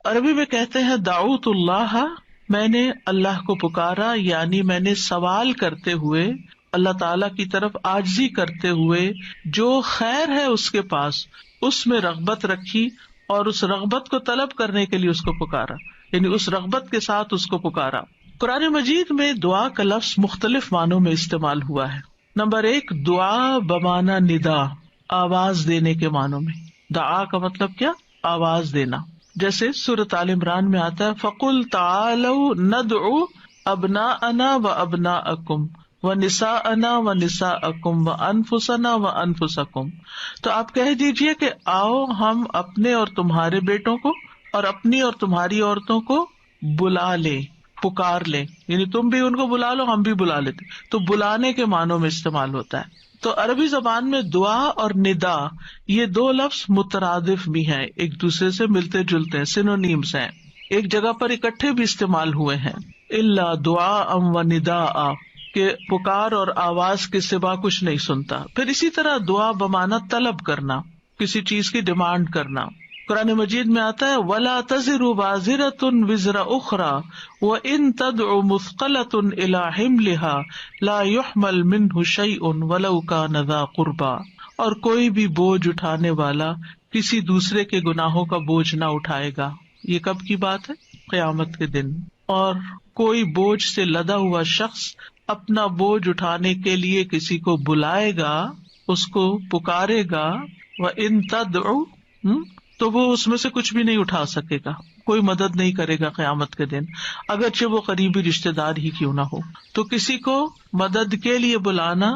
عربی میں کہتے ہیں دعوت اللہ، میں نے اللہ کو پکارا، یعنی میں نے سوال کرتے ہوئے اللہ تعالی کی طرف عاجزی کرتے ہوئے جو خیر ہے اس کے پاس اس میں رغبت رکھی اور اس رغبت کو طلب کرنے کے لیے اس کو پکارا، یعنی اس رغبت کے ساتھ اس کو پکارا۔ قرآن مجید میں دعا کا لفظ مختلف معنوں میں استعمال ہوا ہے۔ نمبر 1، دعا بمعنی ندا، آواز دینے کے معنوں میں۔ دعا کا مطلب کیا؟ آواز دینا۔ جیسے سورۃ آل عمران میں آتا ہے فَقُلْ تَعَالَوْا نَدْعُ أَبْنَاءَنَا وَأَبْنَاءَكُمْ وَنِسَاءَنَا وَنِسَاءَكُمْ وَأَنفُسَنَا وَأَنفُسَكُمْ، تو آپ کہہ دیجئے کہ آؤ ہم اپنے اور تمہارے بیٹوں کو اور اپنی اور تمہاری عورتوں کو بلا لیں، پکار لیں، یعنی تم بھی ان کو بلا لو، ہم بھی بلا لیتے، تو بلانے کے معنوں میں استعمال ہوتا ہے۔ تو عربی زبان میں دعا اور ندا یہ دو لفظ مترادف بھی ہیں، ایک دوسرے سے ملتے جلتے ہیں، سینونیمز ہیں، ایک جگہ پر اکٹھے بھی استعمال ہوئے ہیں۔ الا دعاء و نداء، کہ پکار اور آواز کے سوا کچھ نہیں سنتا۔ پھر اسی طرح دعا بمعنی طلب کرنا، کسی چیز کی ڈیمانڈ کرنا۔ قرآن مجید میں آتا ہے وَلَا تَزِرُ وَازِرَةٌ وِزْرَ أُخْرَى وَإِن تَدْعُ مُثْقَلَةٌ إِلَىٰ حِمْلِهَا لَا يُحْمَلْ مِنْهُ شَيْءٌ وَلَوْ كَانَ ذَا قُرْبَىٰ، اور کوئی بھی بوجھ اٹھانے والا کسی دوسرے کے گناہوں کا بوجھ نہ اٹھائے گا۔ یہ کب کی بات ہے؟ قیامت کے دن۔ اور کوئی بوجھ سے لدا ہوا شخص اپنا بوجھ اٹھانے کے لیے کسی کو بلائے گا، اس کو پکارے گا، وَإِن تَدْعُ، تو وہ اس میں سے کچھ بھی نہیں اٹھا سکے گا، کوئی مدد نہیں کرے گا قیامت کے دن، اگرچہ وہ قریبی رشتے دار ہی کیوں نہ ہو۔ تو کسی کو مدد کے لیے بلانا،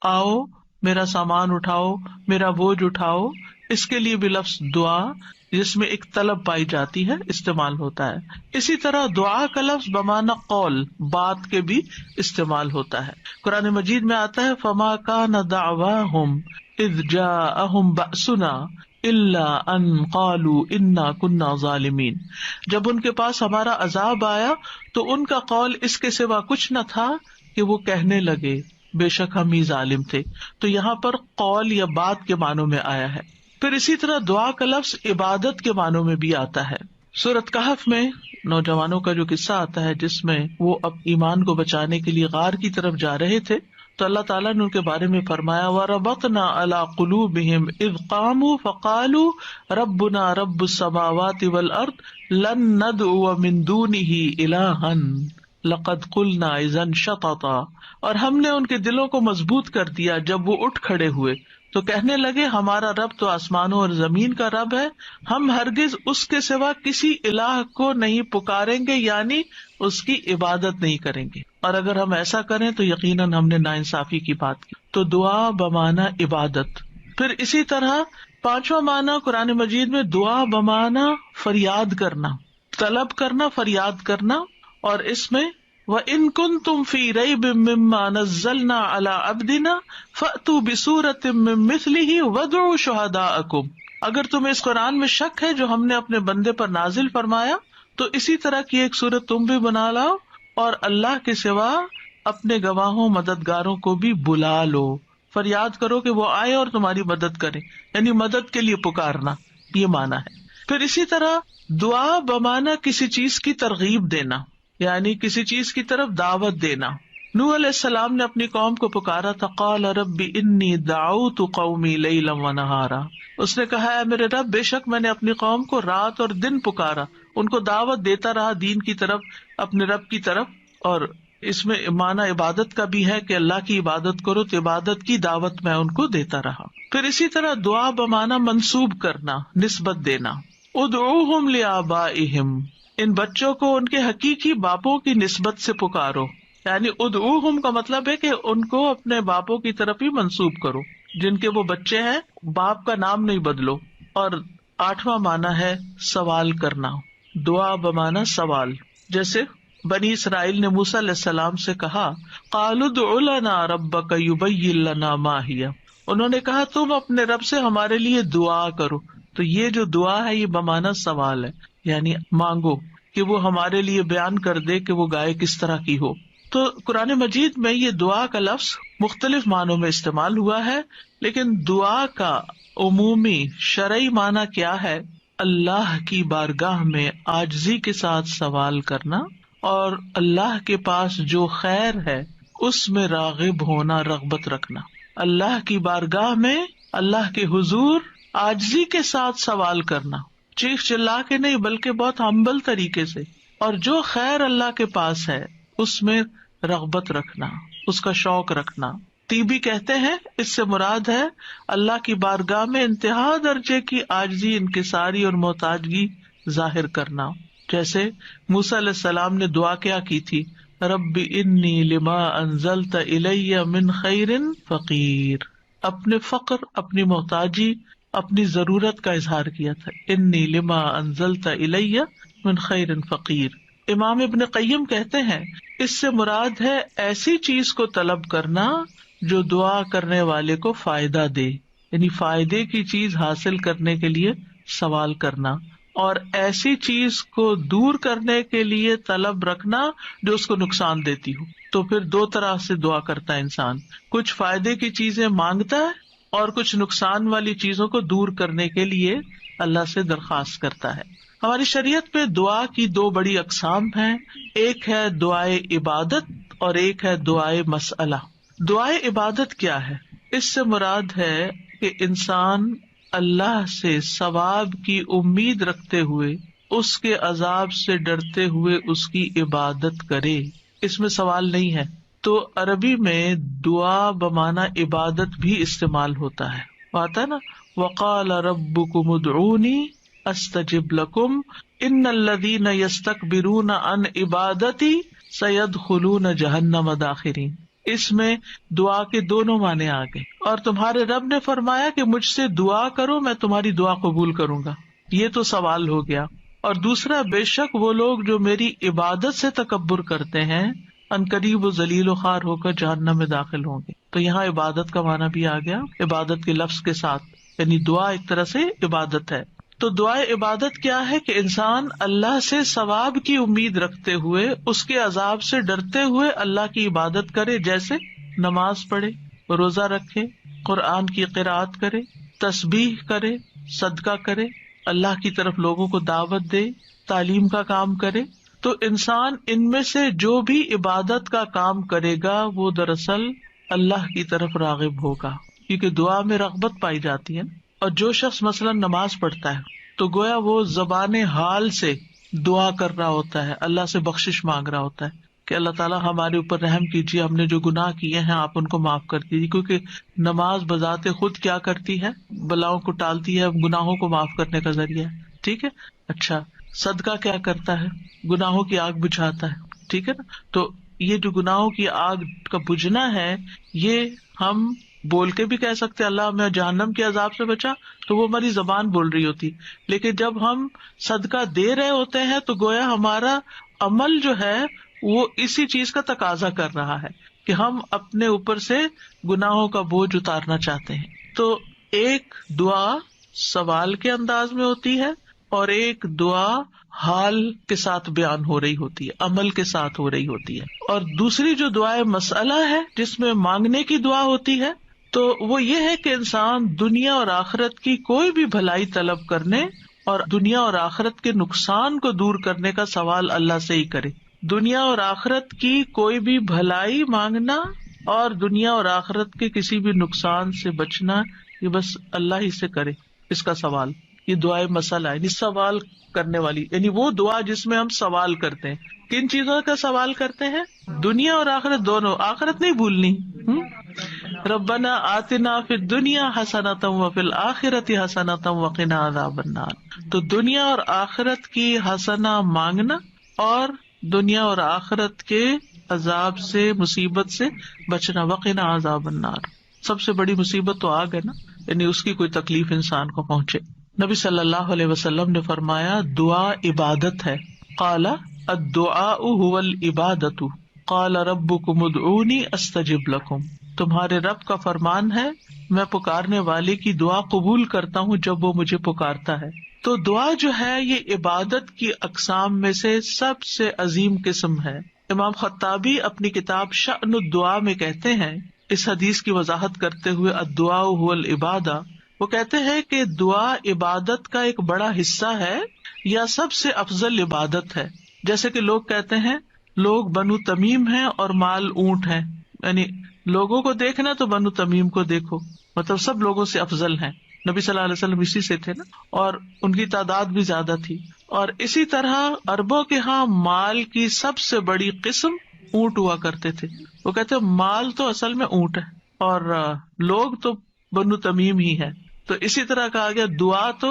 آؤ میرا سامان اٹھاؤ، میرا بوجھ اٹھاؤ، اس کے لیے بھی لفظ دعا جس میں ایک طلب پائی جاتی ہے استعمال ہوتا ہے۔ اسی طرح دعا کا لفظ بمعنی قول، بات کے بھی استعمال ہوتا ہے۔ قرآن مجید میں آتا ہے فَمَا كَانَ دَعْوَاهُمْ إِذْ جَاءَهُمْ بَأْسُنَا الا ان قالوا انا كنا ظالمین، جب ان کے پاس ہمارا عذاب آیا تو ان کا قول اس کے سوا کچھ نہ تھا کہ وہ کہنے لگے بے شک ہم ہی ظالم تھے۔ تو یہاں پر قول یا بات کے معنوں میں آیا ہے۔ پھر اسی طرح دعا کا لفظ عبادت کے معنوں میں بھی آتا ہے۔ سورۃ کہف میں نوجوانوں کا جو قصہ آتا ہے جس میں وہ اب ایمان کو بچانے کے لیے غار کی طرف جا رہے تھے، تو اللہ تعالیٰ نے ان کے بارے میں فرمایا وَرَبَطْنَا عَلَىٰ قُلُوبِهِمْ إِذْ قَامُوا فَقَالُوا رَبُّنَا رَبُّ السَّمَاوَاتِ وَالْأَرْضِ لَن نَّدْعُوَ مِن دُونِهِ إِلَٰهًا لَقَدْ قُلْنَا إِذًا شَطَطًا، اور ہم نے ان کے دلوں کو مضبوط کر دیا جب وہ اٹھ کھڑے ہوئے تو کہنے لگے ہمارا رب تو آسمانوں اور زمین کا رب ہے، ہم ہرگز اس کے سوا کسی الہ کو نہیں پکاریں گے، یعنی اس کی عبادت نہیں کریں گے، اور اگر ہم ایسا کریں تو یقیناً ہم نے ناانصافی کی بات کی۔ تو دعا بمعنی عبادت۔ پھر اسی طرح پانچواں معنی قرآن مجید میں دعا بمعنی فریاد کرنا، طلب کرنا، فریاد کرنا، اور اس میں وَإِن كُنتُمْ فِي رَيْبٍ مِّمَّا نَزَّلْنَا عَلَىٰ عَبْدِنَا فَأْتُوا بِسُورَةٍ مِّن مِّثْلِهِ وَادْعُوا شُهَدَاءَكُمْ، اگر تمہیں اس قرآن میں شک ہے جو ہم نے اپنے بندے پر نازل فرمایا تو اسی طرح کی ایک سورت تم بھی بنا لاؤ اور اللہ کے سوا اپنے گواہوں مددگاروں کو بھی بلا لو، فریاد کرو کہ وہ آئے اور تمہاری مدد کرے، یعنی مدد کے لیے پکارنا، یہ معنی ہے۔ پھر اسی طرح دعا بمعنی کسی چیز کی ترغیب دینا، یعنی کسی چیز کی طرف دعوت دینا۔ نوح علیہ السلام نے اپنی قوم کو پکارا تھا، قال رب انی دعوت قومی لیلا ونہارا، اس نے کہا ہے میرے رب بے شک میں نے اپنی قوم کو رات اور دن پکارا، ان کو دعوت دیتا رہا دین کی طرف، اپنے رب کی طرف۔ اور اس میں معنی عبادت کا بھی ہے کہ اللہ کی عبادت کرو، تو عبادت کی دعوت میں ان کو دیتا رہا۔ پھر اسی طرح دعا بمعنی منسوب کرنا، نسبت دینا۔ ادعوہم لآبائہم، ان بچوں کو ان کے حقیقی باپوں کی نسبت سے پکارو، یعنی ادعوہم کا مطلب ہے کہ ان کو اپنے باپوں کی طرف ہی منسوب کرو، جن کے وہ بچے ہیں باپ کا نام نہیں بدلو۔ اور آٹھواں معنی ہے سوال کرنا، دعا بمعنی سوال۔ جیسے بنی اسرائیل نے موسیٰ علیہ السلام سے کہا قالوا ادع لنا ربک یبین لنا ما ہی، انہوں نے کہا تم اپنے رب سے ہمارے لیے دعا کرو۔ تو یہ جو دعا ہے یہ بمعنی سوال ہے، یعنی مانگو کہ وہ ہمارے لیے بیان کر دے کہ وہ گائے کس طرح کی ہو۔ تو قرآن مجید میں یہ دعا کا لفظ مختلف معنوں میں استعمال ہوا ہے، لیکن دعا کا عمومی شرعی معنی کیا ہے؟ اللہ کی بارگاہ میں عاجزی کے ساتھ سوال کرنا، اور اللہ کے پاس جو خیر ہے اس میں راغب ہونا، رغبت رکھنا. اللہ کی بارگاہ میں اللہ کے حضور عاجزی کے ساتھ سوال کرنا، چیخ چلا کے نہیں بلکہ بہت ہمبل طریقے سے، اور جو خیر اللہ کے پاس ہے اس میں رغبت رکھنا، اس کا شوق رکھنا. طیبی کہتے ہیں اس سے مراد ہے اللہ کی بارگاہ میں انتہا درجے کی عاجزی، انکساری اور محتاجگی ظاہر کرنا. جیسے موسیٰ علیہ السلام نے دعا کیا کی تھی، رب انی لما انزلت الی من خیر فقیر. اپنے فقر، اپنی محتاجی، اپنی ضرورت کا اظہار کیا تھا، انی لما انزلت الی من خیر فقیر. امام ابن قیم کہتے ہیں اس سے مراد ہے ایسی چیز کو طلب کرنا جو دعا کرنے والے کو فائدہ دے، یعنی فائدے کی چیز حاصل کرنے کے لیے سوال کرنا، اور ایسی چیز کو دور کرنے کے لیے طلب رکھنا جو اس کو نقصان دیتی ہو. تو پھر دو طرح سے دعا کرتا ہے انسان، کچھ فائدے کی چیزیں مانگتا ہے اور کچھ نقصان والی چیزوں کو دور کرنے کے لیے اللہ سے درخواست کرتا ہے. ہماری شریعت میں دعا کی دو بڑی اقسام ہیں، ایک ہے دعائے عبادت اور ایک ہے دعائے مسئلہ. دعائے عبادت کیا ہے؟ اس سے مراد ہے کہ انسان اللہ سے ثواب کی امید رکھتے ہوئے، اس کے عذاب سے ڈرتے ہوئے اس کی عبادت کرے، اس میں سوال نہیں ہے. تو عربی میں دعا بمعنی عبادت بھی استعمال ہوتا ہے، آتا ہے نا، وقال ربکم ادعونی استجب لکم ان الذین یستکبرون عن عبادتی سیدخلون جہنم داخرین. اس میں دعا کے دونوں معنی آ گئے، اور تمہارے رب نے فرمایا کہ مجھ سے دعا کرو میں تمہاری دعا قبول کروں گا، یہ تو سوال ہو گیا. اور دوسرا، بے شک وہ لوگ جو میری عبادت سے تکبر کرتے ہیں عنقریب و ذلیل و خوار ہو کر جہنم میں داخل ہوں گے. تو یہاں عبادت کا معنی بھی آ گیا عبادت کے لفظ کے ساتھ، یعنی دعا ایک طرح سے عبادت ہے. تو دعائے عبادت کیا ہے کہ انسان اللہ سے ثواب کی امید رکھتے ہوئے، اس کے عذاب سے ڈرتے ہوئے اللہ کی عبادت کرے، جیسے نماز پڑھے، روزہ رکھے، قرآن کی قرأت کرے، تسبیح کرے، صدقہ کرے، اللہ کی طرف لوگوں کو دعوت دے، تعلیم کا کام کرے. تو انسان ان میں سے جو بھی عبادت کا کام کرے گا وہ دراصل اللہ کی طرف راغب ہوگا، کیونکہ دعا میں رغبت پائی جاتی ہے. اور جو شخص مثلا نماز پڑھتا ہے تو گویا وہ زبان حال سے دعا کر رہا ہوتا ہے، اللہ سے بخشش مانگ رہا ہوتا ہے کہ اللہ تعالیٰ ہمارے اوپر رحم کیجیے، ہم نے جو گناہ کیے ہیں آپ ان کو معاف کر دیجیے. کیونکہ نماز بذات خود کیا کرتی ہے؟ بلاؤں کو ٹالتی ہے، گناہوں کو معاف کرنے کا ذریعہ ہے. ٹھیک ہے. اچھا، صدقہ کیا کرتا ہے؟ گناہوں کی آگ بجھاتا ہے. ٹھیک ہے نا. تو یہ جو گناہوں کی آگ کا بجھنا ہے، یہ ہم بول کے بھی کہہ سکتے اللہ ہمیں جہنم کے عذاب سے بچا، تو وہ ہماری زبان بول رہی ہوتی. لیکن جب ہم صدقہ دے رہے ہوتے ہیں تو گویا ہمارا عمل جو ہے وہ اسی چیز کا تقاضا کر رہا ہے کہ ہم اپنے اوپر سے گناہوں کا بوجھ اتارنا چاہتے ہیں. تو ایک دعا سوال کے انداز میں ہوتی ہے اور ایک دعا حال کے ساتھ بیان ہو رہی ہوتی ہے، عمل کے ساتھ ہو رہی ہوتی ہے. اور دوسری جو دعائے مسئلہ ہے جس میں مانگنے کی دعا ہوتی ہے، تو وہ یہ ہے کہ انسان دنیا اور آخرت کی کوئی بھی بھلائی طلب کرنے اور دنیا اور آخرت کے نقصان کو دور کرنے کا سوال اللہ سے ہی کرے. دنیا اور آخرت کی کوئی بھی بھلائی مانگنا اور دنیا اور آخرت کے کسی بھی نقصان سے بچنا، یہ بس اللہ ہی سے کرے اس کا سوال. یہ دعائے مسئلہ ہے، یعنی سوال کرنے والی، یعنی وہ دعا جس میں ہم سوال کرتے ہیں. کن چیزوں کا سوال کرتے ہیں؟ دنیا اور آخرت دونوں. آخرت نہیں بھولنی. ربنا آتنا فی الدنیا حسنۃ وفی الآخرۃ حسنۃ وقنا عذاب النار. تو دنیا اور آخرت کی حسنہ مانگنا اور دنیا اور آخرت کے عذاب سے، مصیبت سے بچنا. وقنا عذاب النار، سب سے بڑی مصیبت تو آگ ہے نا، یعنی اس کی کوئی تکلیف انسان کو پہنچے. نبی صلی اللہ علیہ وسلم نے فرمایا دعا عبادت ہے. قال الدعاء هو العبادۃ قال ربکم ادعونی استجب لکم. تمہارے رب کا فرمان ہے میں پکارنے والے کی دعا قبول کرتا ہوں جب وہ مجھے پکارتا ہے. تو دعا جو ہے یہ عبادت کی اقسام میں سے سب سے عظیم قسم ہے. امام خطابی اپنی کتاب شأن الدعاء میں کہتے ہیں اس حدیث کی وضاحت کرتے ہوئے الدعاء هو العبادہ وہ کہتے ہیں کہ دعا عبادت کا ایک بڑا حصہ ہے یا سب سے افضل عبادت ہے. جیسے کہ لوگ کہتے ہیں لوگ بنو تمیم ہیں اور مال اونٹ ہیں، یعنی لوگوں کو دیکھنا تو بنو تمیم کو دیکھو، مطلب سب لوگوں سے افضل ہیں. نبی صلی اللہ علیہ وسلم اسی سے تھے نا، اور ان کی تعداد بھی زیادہ تھی. اور اسی طرح عربوں کے ہاں مال کی سب سے بڑی قسم اونٹ ہوا کرتے تھے. وہ کہتے مال تو اصل میں اونٹ ہے اور لوگ تو بنو تمیم ہی ہے. تو اسی طرح کہا گیا دعا تو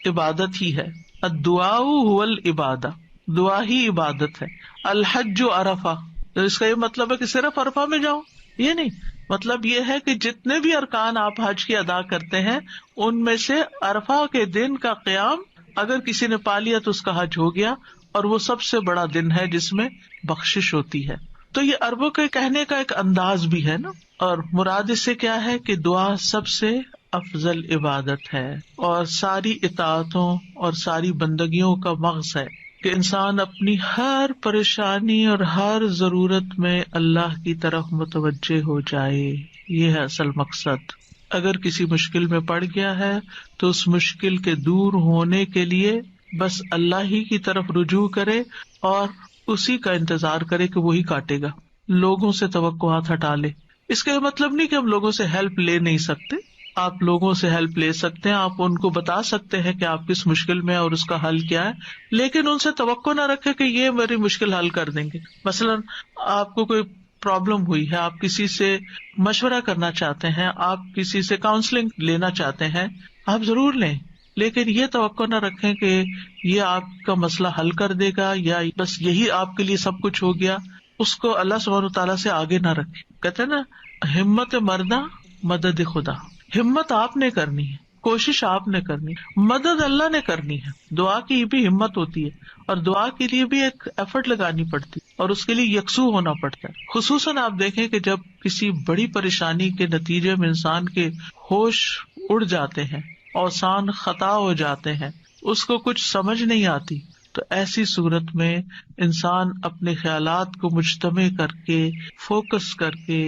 عبادت ہی ہے. الدعاء هو العبادہ، دعا ہی عبادت ہے. الحج عرفہ، تو اس کا یہ مطلب ہے کہ صرف عرفہ میں جاؤ، یہ نہیں. مطلب یہ ہے کہ جتنے بھی ارکان آپ حج کی ادا کرتے ہیں ان میں سے عرفہ کے دن کا قیام اگر کسی نے پا لیا تو اس کا حج ہو گیا، اور وہ سب سے بڑا دن ہے جس میں بخشش ہوتی ہے. تو یہ عربوں کے کہنے کا ایک انداز بھی ہے نا. اور مراد اس سے کیا ہے کہ دعا سب سے افضل عبادت ہے اور ساری اطاعتوں اور ساری بندگیوں کا مغز ہے کہ انسان اپنی ہر پریشانی اور ہر ضرورت میں اللہ کی طرف متوجہ ہو جائے. یہ ہے اصل مقصد. اگر کسی مشکل میں پڑ گیا ہے تو اس مشکل کے دور ہونے کے لیے بس اللہ ہی کی طرف رجوع کرے اور اسی کا انتظار کرے کہ وہی کاٹے گا. لوگوں سے توقعات ہٹا لے. اس کا مطلب نہیں کہ ہم لوگوں سے ہیلپ لے نہیں سکتے، آپ لوگوں سے ہیلپ لے سکتے ہیں، آپ ان کو بتا سکتے ہیں کہ آپ کس مشکل میں اور اس کا حل کیا ہے، لیکن ان سے توقع نہ رکھے کہ یہ میری مشکل حل کر دیں گے. مثلاً آپ کو کوئی پرابلم ہوئی ہے، آپ کسی سے مشورہ کرنا چاہتے ہیں، آپ کسی سے کاؤنسلنگ لینا چاہتے ہیں، آپ ضرور لیں، لیکن یہ توقع نہ رکھیں کہ یہ آپ کا مسئلہ حل کر دے گا یا بس یہی آپ کے لیے سب کچھ ہو گیا. اس کو اللہ سبحانہ تعالیٰ سے آگے نہ رکھے. کہتے ہیں نا ہمت مردہ مدد خدا. ہمت آپ نے کرنی ہے، کوشش آپ نے کرنی، مدد اللہ نے کرنی ہے. دعا کی بھی ہمت ہوتی ہے اور دعا کے لیے بھی ایک ایفرٹ لگانی پڑتی ہے اور اس کے لیے یکسو ہونا پڑتا ہے. خصوصاً آپ دیکھیں کہ جب کسی بڑی پریشانی کے نتیجے میں انسان کے ہوش اڑ جاتے ہیں، اوسان خطا ہو جاتے ہیں، اس کو کچھ سمجھ نہیں آتی، تو ایسی صورت میں انسان اپنے خیالات کو مجتمع کر کے فوکس کر کے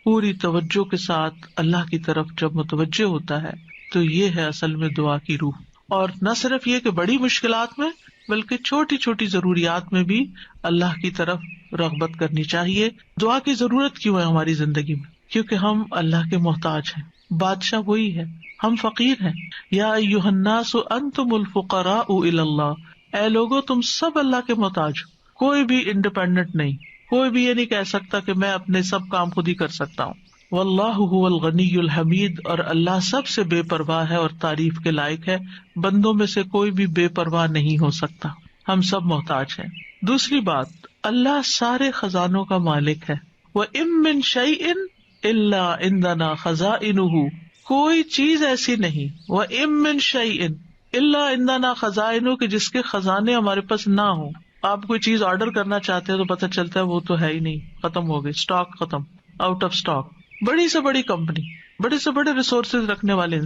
پوری توجہ کے ساتھ اللہ کی طرف جب متوجہ ہوتا ہے تو یہ ہے اصل میں دعا کی روح. اور نہ صرف یہ کہ بڑی مشکلات میں بلکہ چھوٹی چھوٹی ضروریات میں بھی اللہ کی طرف رغبت کرنی چاہیے. دعا کی ضرورت کیوں ہے ہماری زندگی میں؟ کیونکہ ہم اللہ کے محتاج ہیں، بادشاہ وہی ہے، ہم فقیر ہیں. یا ایھا الناس انتم الفقراء الی اللہ، اے لوگو تم سب اللہ کے محتاج ہو. کوئی بھی انڈیپینڈنٹ نہیں، کوئی بھی یہ نہیں کہہ سکتا کہ میں اپنے سب کام خود ہی کر سکتا ہوں. واللہ هو الغنی الحمید، اور اللہ سب سے بے پرواہ ہے اور تعریف کے لائق ہے. بندوں میں سے کوئی بھی بے پرواہ نہیں ہو سکتا، ہم سب محتاج ہیں. دوسری بات، اللہ سارے خزانوں کا مالک ہے. وَإِن مِّن شَيْءٍ إِلَّا عِندَنَا خَزَائِنُهُ، کوئی چیز ایسی نہیں، وَإِن مِّن شَيْءٍ إِلَّا عِندَنَا خَزَائِنُهُ، کہ جس کے خزانے ہمارے پاس نہ ہوں. آپ کوئی چیز آرڈر کرنا چاہتے ہیں تو پتہ چلتا ہے وہ تو ہے ہی نہیں، ختم ہو گئی، اسٹاک ختم، آؤٹ آف اسٹاک. بڑی سے بڑی کمپنی، بڑے سے بڑے ریسورسز رکھنے والے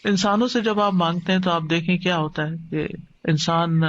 انسانوں سے جب آپ مانگتے ہیں تو آپ دیکھیں کیا ہوتا ہے کہ انسان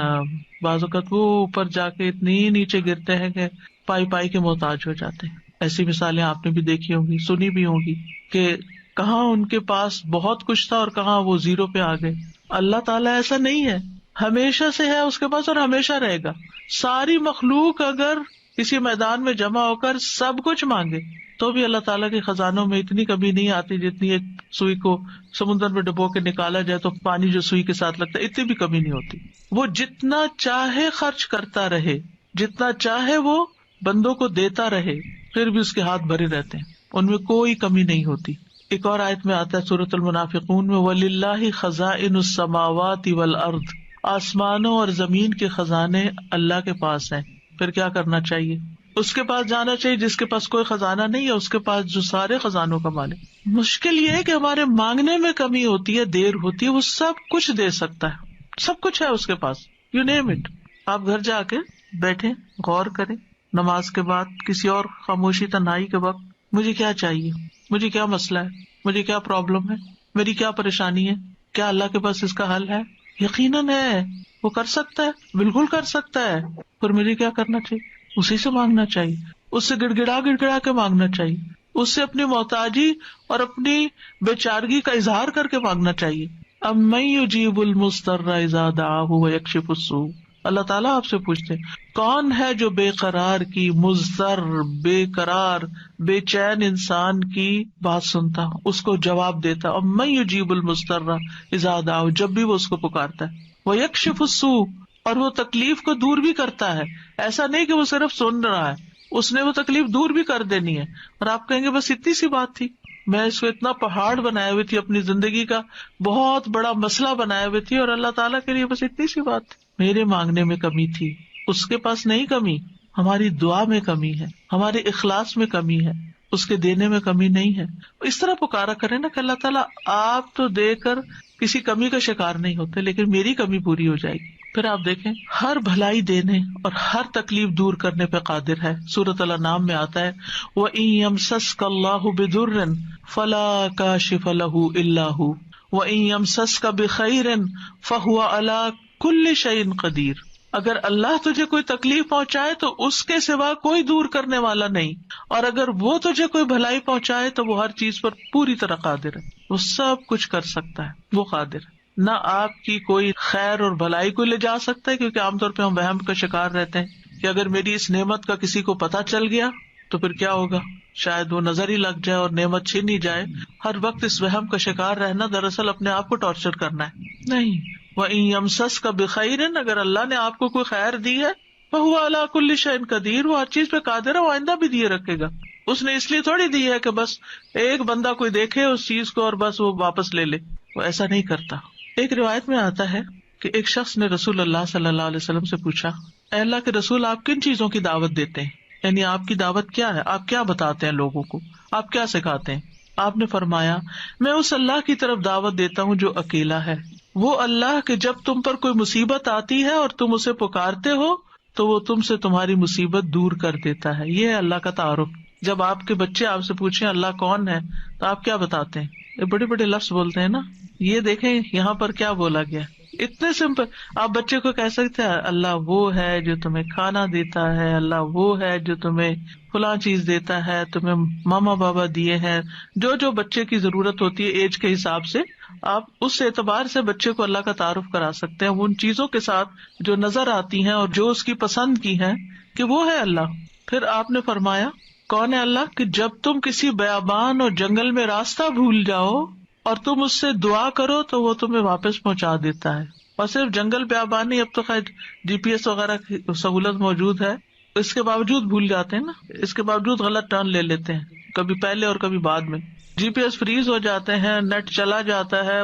بعض اوقات وہ اوپر جا کے اتنی نیچے گرتے ہیں کہ پائی پائی کے محتاج ہو جاتے ہیں. ایسی مثالیں آپ نے بھی دیکھی ہوں گی، سنی بھی ہوں گی کہ کہاں ان کے پاس بہت کچھ تھا اور کہاں وہ زیرو پہ آ گئے. اللہ تعالیٰ ایسا نہیں ہے، ہمیشہ سے ہے اس کے پاس اور ہمیشہ رہے گا. ساری مخلوق اگر کسی میدان میں جمع ہو کر سب کچھ مانگے تو بھی اللہ تعالیٰ کے خزانوں میں اتنی کمی نہیں آتی جتنی ایک سوئی کو سمندر میں ڈبو کے نکالا جائے تو پانی جو سوئی کے ساتھ لگتا ہے اتنی بھی کمی نہیں ہوتی. وہ جتنا چاہے خرچ کرتا رہے، جتنا چاہے وہ بندوں کو دیتا رہے، پھر بھی اس کے ہاتھ بھرے رہتے ہیں، ان میں کوئی کمی نہیں ہوتی. ایک اور آیت میں آتا ہے سورۃ المنافقون میں، وَلِلَّهِ خَزَائِنُ السَّمَاوَاتِ وَالْأَرْضِ، آسمانوں اور زمین کے خزانے اللہ کے پاس ہیں. پھر کیا کرنا چاہیے؟ اس کے پاس جانا چاہیے جس کے پاس کوئی خزانہ نہیں ہے، اس کے پاس جو سارے خزانوں کا مالک. مشکل یہ ہے کہ ہمارے مانگنے میں کمی ہوتی ہے، دیر ہوتی ہے. وہ سب کچھ دے سکتا ہے، سب کچھ ہے اس کے پاس، یو نیم اٹ. آپ گھر جا کے بیٹھیں، غور کریں، نماز کے بعد کسی اور خاموشی تنہائی کے وقت، مجھے کیا چاہیے، مجھے کیا مسئلہ ہے، مجھے کیا پرابلم ہے، میری کیا پریشانی ہے، کیا اللہ کے پاس اس کا حل ہے؟ یقیناً ہے، وہ کر سکتا ہے، بالکل کر سکتا ہے. پھر مجھے کیا کرنا چاہیے؟ اسی سے مانگنا چاہیے، اس سے گڑ گڑا کے مانگنا چاہیے، اس سے اپنی محتاجی اور اپنی بیچارگی کا اظہار کر کے مانگنا چاہیے. امن یجیب المضطر اذا دعاہ ویکشف السوء. اللہ تعالیٰ آپ سے پوچھتے کون ہے جو بے قرار کی، مضطر، بے قرار، بے چین انسان کی بات سنتا، اس کو جواب دیتا. امن یجیب المضطر اذا دعاہ، جب بھی وہ اس کو پکارتا ہے. ویکشف السوء، اور وہ تکلیف کو دور بھی کرتا ہے. ایسا نہیں کہ وہ صرف سن رہا ہے، اس نے وہ تکلیف دور بھی کر دینی ہے. اور آپ کہیں گے بس اتنی سی بات تھی، میں اس کو اتنا پہاڑ بنائے ہوئی تھی، اپنی زندگی کا بہت بڑا مسئلہ بنائے ہوئے تھی، اور اللہ تعالیٰ کے لیے بس اتنی سی بات تھی. میرے مانگنے میں کمی تھی، اس کے پاس نہیں کمی. ہماری دعا میں کمی ہے، ہمارے اخلاص میں کمی ہے، اس کے دینے میں کمی نہیں ہے. اس طرح پکارا کرے نا کہ اللہ تعالیٰ آپ تو دے کر کسی کمی کا شکار نہیں ہوتے، لیکن میری کمی پوری ہو جائے گی. پھر آپ دیکھیں ہر بھلائی دینے اور ہر تکلیف دور کرنے پہ قادر ہے. سورۃ الانعام میں آتا ہے وَإِن يَمْسَسْكَ اللَّهُ بِضُرٍّ فَلَا كَاشِفَ لَهُ إِلَّا هُوَ وَإِن يَمْسَسْكَ بِخَيْرٍ فَهُوَ عَلَى كُلِّ شَيْءٍ قَدِيرٌ. اگر اللہ تجھے کوئی تکلیف پہنچائے تو اس کے سوا کوئی دور کرنے والا نہیں، اور اگر وہ تجھے کوئی بھلائی پہنچائے تو وہ ہر چیز پر پوری طرح قادر ہے. وہ سب کچھ کر سکتا ہے، وہ قادر ہے. نہ آپ کی کوئی خیر اور بھلائی کو لے جا سکتا ہے، کیونکہ عام طور پہ ہم وہم کا شکار رہتے ہیں کہ اگر میری اس نعمت کا کسی کو پتہ چل گیا تو پھر کیا ہوگا، شاید وہ نظر ہی لگ جائے اور نعمت چھین ہی جائے. ہر وقت اس وہم کا شکار رہنا دراصل اپنے آپ کو ٹارچر کرنا ہے. نہیں، وَإِن يَمْسَسْكَ بِخَيْرٍ، اگر اللہ نے آپ کو کوئی خیر دی ہے، فَهُوَ عَلَى كُلِّ شَيْءٍ قَدِيرٌ، وہ ہر چیز پہ قادر ہے، وہ آئندہ بھی دیے رکھے گا. اس نے اس لیے تھوڑی دی ہے کہ بس ایک بندہ کوئی دیکھے اس چیز کو اور بس وہ واپس لے لے. وہ ایسا نہیں کرتا. ایک روایت میں آتا ہے کہ ایک شخص نے رسول اللہ صلی اللہ علیہ وسلم سے پوچھا، اے اللہ کے رسول، آپ کن چیزوں کی دعوت دیتے ہیں؟ یعنی آپ کی دعوت کیا ہے؟ آپ کیا بتاتے ہیں لوگوں کو؟ آپ کیا سکھاتے ہیں؟ آپ نے فرمایا، میں اس اللہ کی طرف دعوت دیتا ہوں جو اکیلا ہے، وہ اللہ کہ جب تم پر کوئی مصیبت آتی ہے اور تم اسے پکارتے ہو تو وہ تم سے تمہاری مصیبت دور کر دیتا ہے. یہ ہے اللہ کا تعارف. جب آپ کے بچے آپ سے پوچھیں اللہ کون ہے تو آپ کیا بتاتے ہیں؟ یہ بڑے بڑے لفظ بولتے ہیں نا. یہ دیکھیں یہاں پر کیا بولا گیا، اتنے سمپل. آپ بچے کو کہہ سکتے ہیں اللہ وہ ہے جو تمہیں کھانا دیتا ہے، اللہ وہ ہے جو تمہیں فلاں چیز دیتا ہے، تمہیں ماما بابا دیے ہیں. جو جو بچے کی ضرورت ہوتی ہے ایج کے حساب سے آپ اس اعتبار سے بچے کو اللہ کا تعارف کرا سکتے ہیں، ان چیزوں کے ساتھ جو نظر آتی ہیں اور جو اس کی پسند کی ہیں کہ وہ ہے اللہ. پھر آپ نے فرمایا کون ہے اللہ کہ جب تم کسی بیابان اور جنگل میں راستہ بھول جاؤ اور تم اس سے دعا کرو تو وہ تمہیں واپس پہنچا دیتا ہے. اور صرف جنگل بیابان نہیں، اب تو خیر GPS وغیرہ کی سہولت موجود ہے، اس کے باوجود بھول جاتے ہیں نا، اس کے باوجود غلط ٹرن لے لیتے ہیں، کبھی پہلے اور کبھی بعد میں. GPS فریز ہو جاتے ہیں، نیٹ چلا جاتا ہے،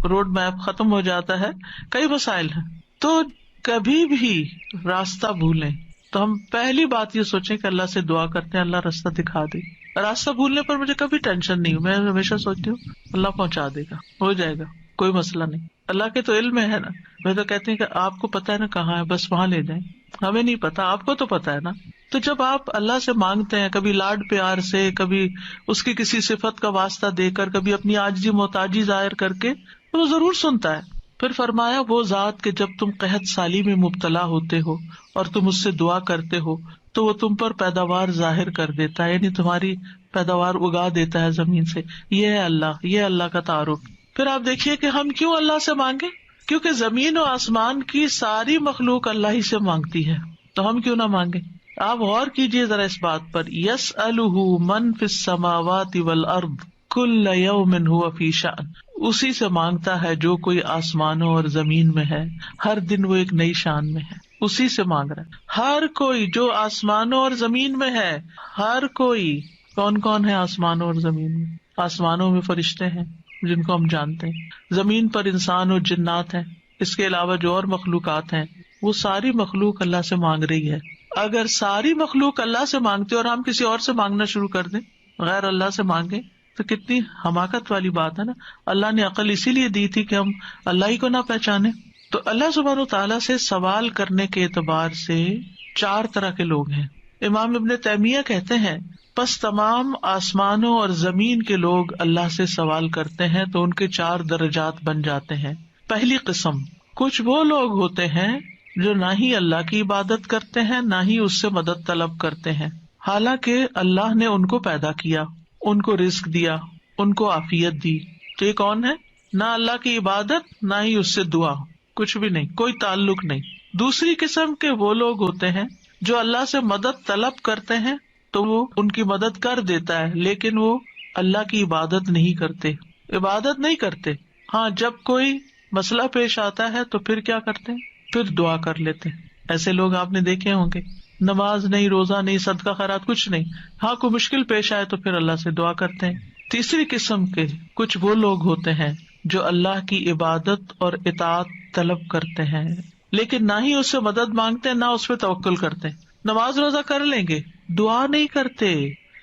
روڈ میپ ختم ہو جاتا ہے، کئی مسائل ہیں. تو کبھی بھی راستہ بھولیں تو ہم پہلی بات یہ سوچیں کہ اللہ سے دعا کرتے ہیں اللہ راستہ دکھا دے. راستہ بھولنے پر مجھے کبھی ٹینشن نہیں، میں ہمیشہ سوچتی ہوں اللہ پہنچا دے گا، ہو جائے گا، کوئی مسئلہ نہیں. اللہ کے تو علم میں ہے نا. میں تو کہتی ہوں کہ آپ کو پتا ہے نا کہاں ہے، بس وہاں لے جائیں. ہمیں نہیں پتا، آپ کو تو پتا ہے نا. تو جب آپ اللہ سے مانگتے ہیں، کبھی لاڈ پیار سے، کبھی اس کی کسی صفت کا واسطہ دے کر، کبھی اپنی عاجزی محتاجی ظاہر کر کے، تو وہ ضرور سنتا ہے. پھر فرمایا وہ ذات کہ جب تم قحط سالی میں مبتلا ہوتے ہو اور تم اس سے دعا کرتے ہو تو وہ تم پر پیداوار ظاہر کر دیتا ہے، یعنی تمہاری پیداوار اگا دیتا ہے زمین سے. یہ ہے اللہ، یہ اللہ کا تعارف. پھر آپ دیکھیے کہ ہم کیوں اللہ سے مانگے، کیونکہ زمین و آسمان کی ساری مخلوق اللہ ہی سے مانگتی ہے، تو ہم کیوں نہ مانگے. آپ غور کیجیے ذرا اس بات پر، یسألہ من فی السماوات والارض کل یوم ھو فی شأن، اسی سے مانگتا ہے جو کوئی آسمانوں اور زمین میں ہے، ہر دن وہ ایک نئی شان میں ہے، اسی سے مانگ رہا ہے. ہر کوئی جو آسمانوں اور زمین میں ہے، ہر کوئی. کون کون ہے آسمانوں اور زمین میں؟ آسمانوں میں فرشتے ہیں جن کو ہم جانتے ہیں، زمین پر انسان اور جنات ہیں، اس کے علاوہ جو اور مخلوقات ہیں، وہ ساری مخلوق اللہ سے مانگ رہی ہے. اگر ساری مخلوق اللہ سے مانگتے اور ہم کسی اور سے مانگنا شروع کر دیں، غیر اللہ سے مانگیں، تو کتنی حماقت والی بات ہے نا. اللہ نے عقل اسی لیے دی تھی کہ ہم اللہ ہی کو نہ پہچانے. تو اللہ سبحانہ وتعالیٰ سے سوال کرنے کے اعتبار سے 4 طرح کے لوگ ہیں. امام ابن تیمیہ کہتے ہیں پس تمام آسمانوں اور زمین کے لوگ اللہ سے سوال کرتے ہیں تو ان کے 4 درجات بن جاتے ہیں. پہلی قسم، کچھ وہ لوگ ہوتے ہیں جو نہ ہی اللہ کی عبادت کرتے ہیں نہ ہی اس سے مدد طلب کرتے ہیں، حالانکہ اللہ نے ان کو پیدا کیا ان کو رزق دیا، ان کو عافیت دی، تو یہ کون ہے؟ نہ اللہ کی عبادت، نہ ہی اس سے دعا، کچھ بھی نہیں، کوئی تعلق نہیں۔ دوسری قسم کے وہ لوگ ہوتے ہیں جو اللہ سے مدد طلب کرتے ہیں تو وہ ان کی مدد کر دیتا ہے، لیکن وہ اللہ کی عبادت نہیں کرتے، عبادت نہیں کرتے۔ ہاں جب کوئی مسئلہ پیش آتا ہے تو پھر کیا کرتے ہیں؟ پھر دعا کر لیتے ہیں۔ ایسے لوگ آپ نے دیکھے ہوں گے، نماز نہیں، روزہ نہیں، صدقہ خیرات کچھ نہیں، ہاں کوئی مشکل پیش آئے تو پھر اللہ سے دعا کرتے ہیں۔ تیسری قسم کے کچھ وہ لوگ ہوتے ہیں جو اللہ کی عبادت اور اطاعت طلب کرتے ہیں، لیکن نہ ہی اس سے مدد مانگتے ہیں، نہ اس پہ توکل کرتے ہیں۔ نماز روزہ کر لیں گے، دعا نہیں کرتے،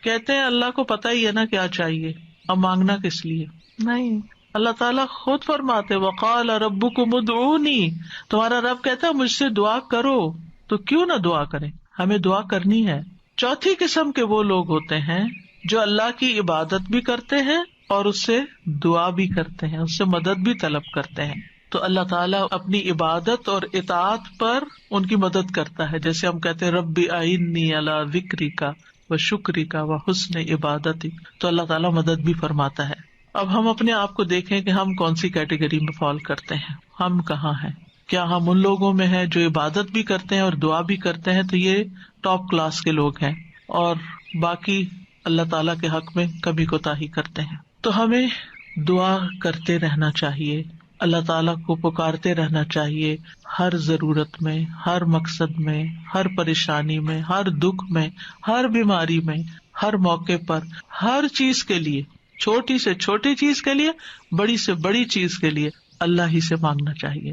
کہتے ہیں اللہ کو پتہ ہی ہے نا کیا چاہیے، اب مانگنا کس لیے؟ نہیں، اللہ تعالیٰ خود فرماتے وقال ربکم ادعونی، تمہارا رب کہتا ہے مجھ سے دعا کرو، تو کیوں نہ دعا کریں، ہمیں دعا کرنی ہے۔ چوتھی قسم کے وہ لوگ ہوتے ہیں جو اللہ کی عبادت بھی کرتے ہیں اور اس سے دعا بھی کرتے ہیں، اس سے مدد بھی طلب کرتے ہیں، تو اللہ تعالیٰ اپنی عبادت اور اطاعت پر ان کی مدد کرتا ہے۔ جیسے ہم کہتے ہیں ربی اعنی علی ذکرک و شکرک و حسن عبادتی، تو اللہ تعالیٰ مدد بھی فرماتا ہے۔ اب ہم اپنے آپ کو دیکھیں کہ ہم کون سی کیٹیگری میں فال کرتے ہیں، ہم کہاں ہیں؟ کیا ہم ان لوگوں میں ہیں جو عبادت بھی کرتے ہیں اور دعا بھی کرتے ہیں، تو یہ ٹاپ کلاس کے لوگ ہیں، اور باقی اللہ تعالیٰ کے حق میں کبھی کوتاہی کرتے ہیں۔ تو ہمیں دعا کرتے رہنا چاہیے، اللہ تعالیٰ کو پکارتے رہنا چاہیے، ہر ضرورت میں، ہر مقصد میں، ہر پریشانی میں، ہر دکھ میں، ہر بیماری میں، ہر موقع پر، ہر چیز کے لیے، چھوٹی سے چھوٹی چیز کے لیے، بڑی سے بڑی چیز کے لیے اللہ ہی سے مانگنا چاہیے۔